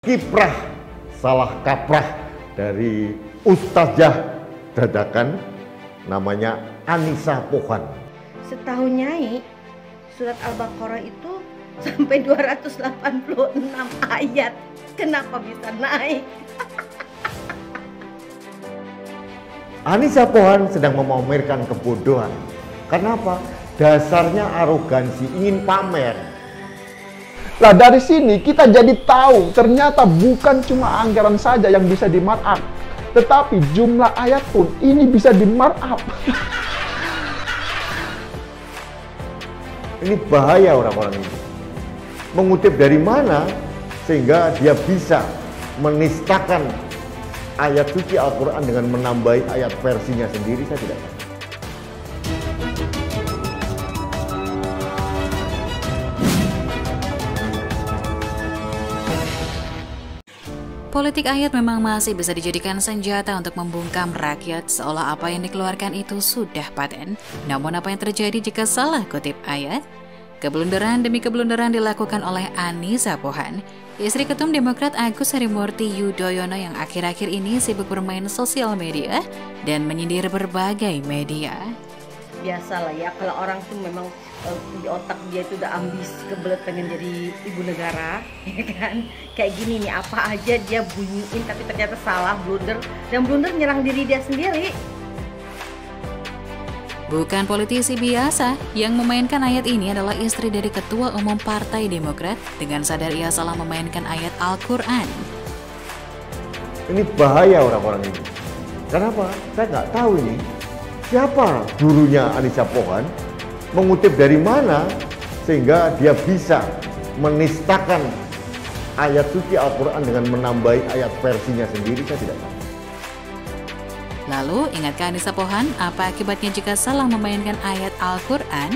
kiprah salah kaprah dari ustazah dadakan namanya Anissa Pohan. Setahu Nyai, surat Al-Baqarah itu sampai 286 ayat. Kenapa bisa naik? Anissa Pohan sedang memamerkan kebodohan. Kenapa? Dasarnya arogansi, ingin pamer. Nah dari sini kita jadi tahu ternyata bukan cuma anggaran saja yang bisa di-markup, tetapi jumlah ayat pun ini bisa di-markup. Ini bahaya orang-orang ini. Mengutip dari mana sehingga dia bisa menistakan ayat suci Al-Quran dengan menambahi ayat versinya sendiri, saya tidak tahu. Politik ayat memang masih bisa dijadikan senjata untuk membungkam rakyat seolah apa yang dikeluarkan itu sudah paten. Namun apa yang terjadi jika salah kutip ayat? Keblunderan demi keblunderan dilakukan oleh Anissa Pohan, istri Ketum Demokrat Agus Harimurti Yudhoyono yang akhir-akhir ini sibuk bermain sosial media dan menyindir berbagai media. Biasalah ya, kalau orang tuh memang di otak dia itu udah ambis, kebelet pengen jadi ibu negara, ya kan? Kayak gini nih, apa aja dia bunyiin tapi ternyata salah, blunder, dan blunder nyerang diri dia sendiri. Bukan politisi biasa, yang memainkan ayat ini adalah istri dari Ketua Umum Partai Demokrat dengan sadar ia salah memainkan ayat Al-Quran. Ini bahaya orang-orang ini. Kenapa? Saya nggak tahu ini. Siapa gurunya Anissa Pohan? Mengutip dari mana sehingga dia bisa menistakan ayat suci Al-Quran dengan menambahi ayat versinya sendiri, saya tidak tahu. Lalu, ingatkah Anissa Pohan apa akibatnya jika salah memainkan ayat Al-Quran?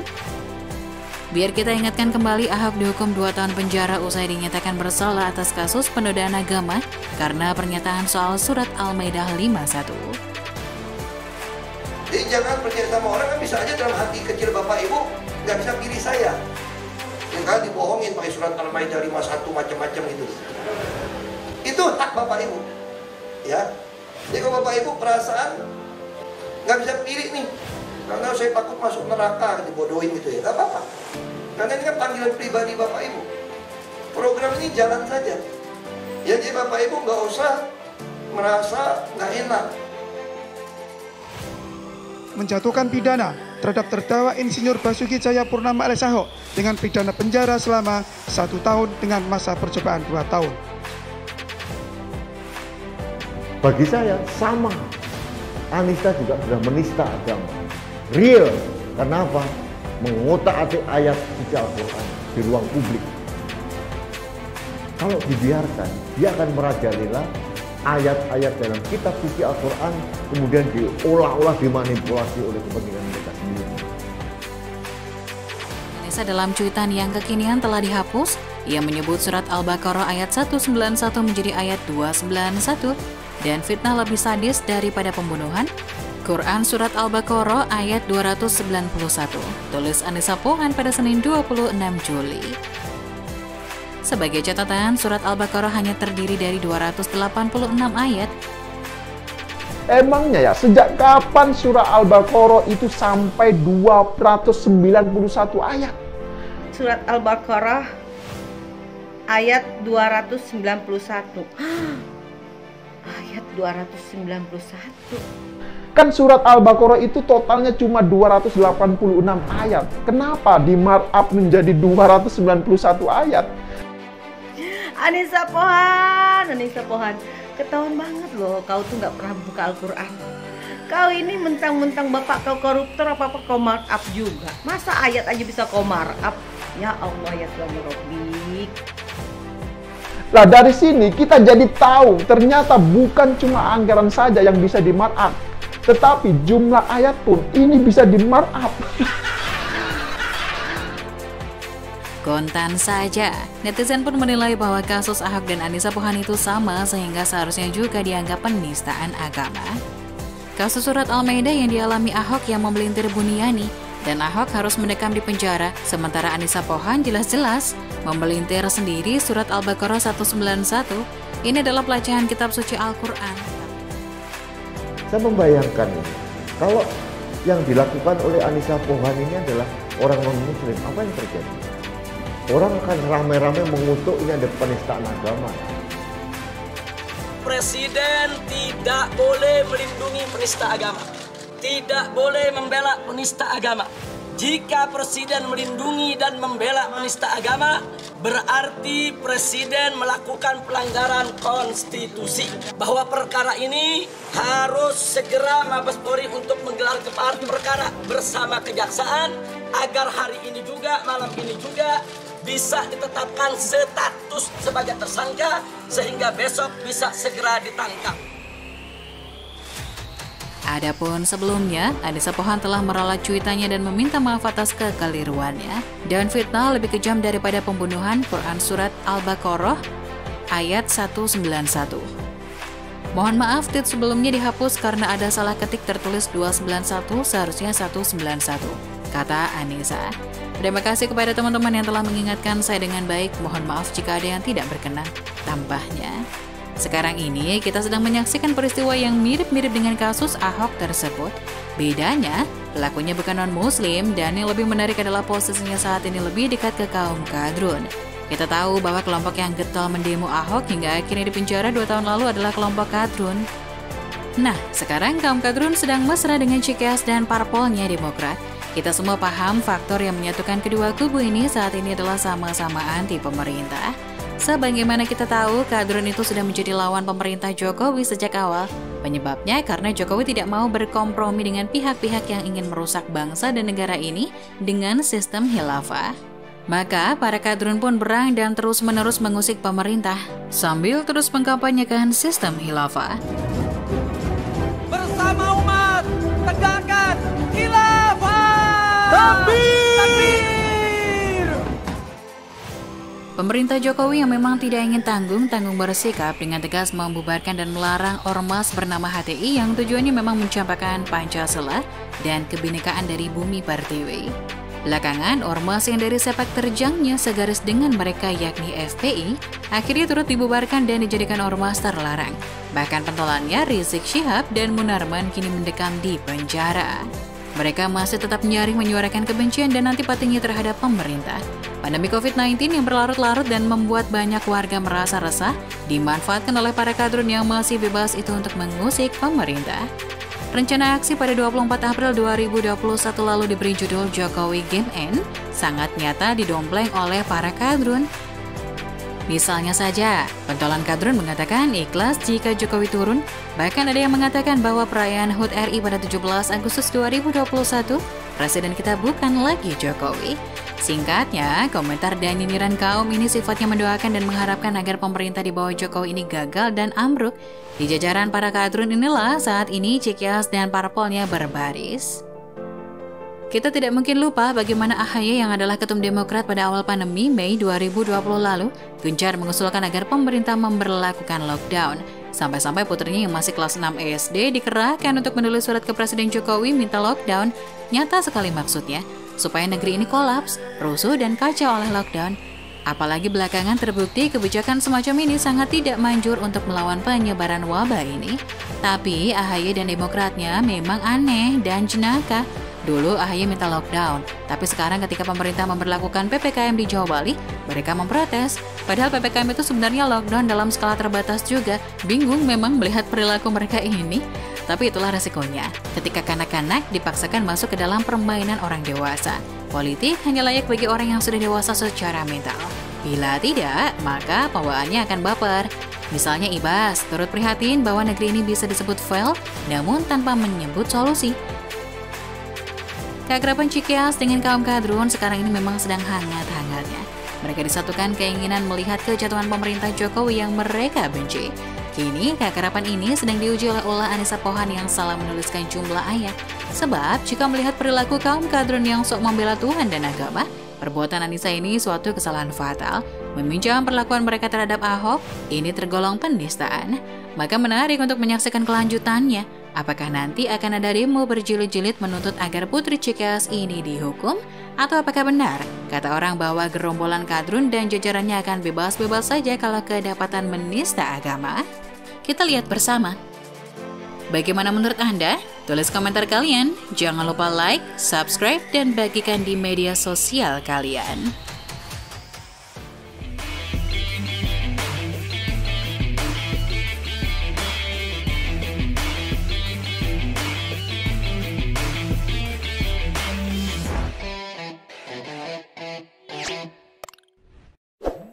Biar kita ingatkan kembali, Ahok dihukum 2 tahun penjara usai dinyatakan bersalah atas kasus penodaan agama karena pernyataan soal surat Al-Maidah 51. Jadi jangan percaya sama orang, kan bisa aja dalam hati kecil Bapak Ibu nggak bisa pilih saya. Yang kan dibohongin pakai surat Al-Maidah 51 macam-macam gitu. Itu hak Bapak Ibu. Ya. Jadi kalau Bapak Ibu perasaan nggak bisa pilih nih, karena saya takut masuk neraka, dibodohin gitu ya, nggak apa-apa. Karena ini kan panggilan pribadi Bapak Ibu. Program ini jalan saja. Ya, jadi Bapak Ibu nggak usah merasa nggak enak. Menjatuhkan pidana terhadap terdakwa Insinyur Basuki Cahayapurnama alias Ahok dengan pidana penjara selama 1 tahun dengan masa percobaan 2 tahun. Bagi saya sama. Anissa juga sudah menista agama. Real. Kenapa? Mengotak-atik ayat suci Al-Quran di ruang publik. Kalau dibiarkan, dia akan merajalela ayat-ayat dalam kitab suci Al-Quran kemudian diolah-olah, dimanipulasi oleh kepentingan mereka sendiri. Anissa dalam cuitan yang kekinian telah dihapus, ia menyebut surat Al-Baqarah ayat 191 menjadi ayat 291 dan fitnah lebih sadis daripada pembunuhan. Quran surat Al-Baqarah ayat 291, tulis Anissa Pohan pada Senin 26 Juli. Sebagai catatan, surat Al-Baqarah hanya terdiri dari 286 ayat. Emangnya ya, sejak kapan surah Al-Baqarah itu sampai 291 ayat? Surat Al-Baqarah ayat 291. Ayat 291. Kan surat Al-Baqarah itu totalnya cuma 286 ayat. Kenapa di markup menjadi 291 ayat? Anissa Pohan, ketahuan banget loh, kau tuh nggak pernah buka Al-Quran. Kau ini mentang-mentang bapak kau koruptor, apa-apa kau markup juga. Masa ayat aja bisa kau markup? Ya Allah, ya Tuhan Rabbik. Nah dari sini kita jadi tahu ternyata bukan cuma anggaran saja yang bisa di markup, tetapi jumlah ayat pun ini bisa di markup. Kontan saja, netizen pun menilai bahwa kasus Ahok dan Anissa Pohan itu sama sehingga seharusnya juga dianggap penistaan agama. Kasus surat Al-Maidah yang dialami Ahok yang memelintir Buniani dan Ahok harus mendekam di penjara, sementara Anissa Pohan jelas-jelas memelintir sendiri surat Al-Baqarah 191. Ini adalah pelecehan kitab suci Al-Quran. Saya membayangkan ini, kalau yang dilakukan oleh Anissa Pohan ini adalah orang non-muslim, apa yang terjadi? Orang akan ramai-ramai mengutuk ini ada penistaan agama. Presiden tidak boleh melindungi penista agama, tidak boleh membela penista agama. Jika Presiden melindungi dan membela penista agama, berarti Presiden melakukan pelanggaran konstitusi. Bahwa perkara ini harus segera Mabes Polri untuk menggelar gelar perkara bersama kejaksaan agar hari ini juga, malam ini juga bisa ditetapkan status sebagai tersangka sehingga besok bisa segera ditangkap. Adapun sebelumnya, Anissa Pohan telah meralat cuitannya dan meminta maaf atas kekeliruannya. Dan fitnah lebih kejam daripada pembunuhan. Quran Surat Al-Baqarah ayat 191. Mohon maaf, tweet sebelumnya dihapus karena ada salah ketik tertulis 291, seharusnya 191, kata Anissa. Terima kasih kepada teman-teman yang telah mengingatkan saya dengan baik. Mohon maaf jika ada yang tidak berkenan, tambahnya. Sekarang ini kita sedang menyaksikan peristiwa yang mirip-mirip dengan kasus Ahok tersebut. Bedanya, pelakunya bukan non-muslim dan yang lebih menarik adalah posisinya saat ini lebih dekat ke kaum kadrun. Kita tahu bahwa kelompok yang getol mendemo Ahok hingga akhirnya dipenjara 2 tahun lalu adalah kelompok kadrun. Nah, sekarang kaum kadrun sedang mesra dengan Cikeas dan parpolnya Demokrat. Kita semua paham faktor yang menyatukan kedua kubu ini saat ini adalah sama-sama anti pemerintah. Sebagaimana kita tahu, kadrun itu sudah menjadi lawan pemerintah Jokowi sejak awal. Penyebabnya karena Jokowi tidak mau berkompromi dengan pihak-pihak yang ingin merusak bangsa dan negara ini dengan sistem khilafah. Maka para kadrun pun berang dan terus-menerus mengusik pemerintah sambil terus mengkampanyekan sistem khilafah. Bersama umat, tegakkan khilafah! Takbir! Pemerintah Jokowi yang memang tidak ingin tanggung-tanggung bersikap dengan tegas membubarkan dan melarang ormas bernama HTI yang tujuannya memang mencampakkan Pancasila dan kebinekaan dari bumi Pertiwi. Belakangan, ormas yang dari sepak terjangnya segaris dengan mereka yakni FPI akhirnya turut dibubarkan dan dijadikan ormas terlarang. Bahkan pentolannya Rizik Syihab dan Munarman kini mendekam di penjara. Mereka masih tetap nyaring menyuarakan kebencian dan antipatinya terhadap pemerintah. Pandemi COVID-19 yang berlarut-larut dan membuat banyak warga merasa resah dimanfaatkan oleh para kadrun yang masih bebas itu untuk mengusik pemerintah. Rencana aksi pada 24 April 2021 lalu diberi judul Jokowi Game End sangat nyata didompleng oleh para kadrun. Misalnya saja, pentolan kadrun mengatakan ikhlas jika Jokowi turun. Bahkan ada yang mengatakan bahwa perayaan HUT RI pada 17 Agustus 2021, presiden kita bukan lagi Jokowi. Singkatnya, komentar dan nyinyiran kaum ini sifatnya mendoakan dan mengharapkan agar pemerintah di bawah Jokowi ini gagal dan ambruk. Di jajaran para kadrun inilah saat ini Cikeas dan parpolnya berbaris. Kita tidak mungkin lupa bagaimana AHY yang adalah ketum Demokrat pada awal pandemi Mei 2020 lalu gencar mengusulkan agar pemerintah memberlakukan lockdown. Sampai-sampai putrinya yang masih kelas 6 SD dikerahkan untuk menulis surat ke Presiden Jokowi minta lockdown. Nyata sekali maksudnya, supaya negeri ini kolaps, rusuh dan kacau oleh lockdown. Apalagi belakangan terbukti kebijakan semacam ini sangat tidak manjur untuk melawan penyebaran wabah ini. Tapi AHY dan Demokratnya memang aneh dan jenaka. Dulu AHY minta lockdown, tapi sekarang ketika pemerintah memberlakukan PPKM di Jawa Bali, mereka memprotes. Padahal PPKM itu sebenarnya lockdown dalam skala terbatas juga. Bingung memang melihat perilaku mereka ini. Tapi itulah resikonya, ketika kanak-kanak dipaksakan masuk ke dalam permainan orang dewasa. Politik hanya layak bagi orang yang sudah dewasa secara mental. Bila tidak, maka pembawaannya akan baper. Misalnya Ibas turut prihatin bahwa negeri ini bisa disebut fail, namun tanpa menyebut solusi. Keakraban Cikeas dengan kaum kadrun sekarang ini memang sedang hangat-hangatnya. Mereka disatukan keinginan melihat kejatuhan pemerintah Jokowi yang mereka benci. Kini, keakraban ini sedang diuji oleh ulah Anissa Pohan yang salah menuliskan jumlah ayat. Sebab, jika melihat perilaku kaum kadrun yang sok membela Tuhan dan agama, perbuatan Anissa ini suatu kesalahan fatal. Meminjam perlakuan mereka terhadap Ahok, ini tergolong penistaan. Maka menarik untuk menyaksikan kelanjutannya. Apakah nanti akan ada demo berjilid-jilid menuntut agar Putri Cikeas ini dihukum? Atau apakah benar kata orang bahwa gerombolan kadrun dan jajarannya akan bebas-bebas saja kalau kedapatan menista agama? Kita lihat bersama. Bagaimana menurut Anda? Tulis komentar kalian. Jangan lupa like, subscribe, dan bagikan di media sosial kalian.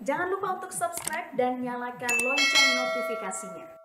Jangan lupa untuk subscribe dan nyalakan lonceng notifikasinya.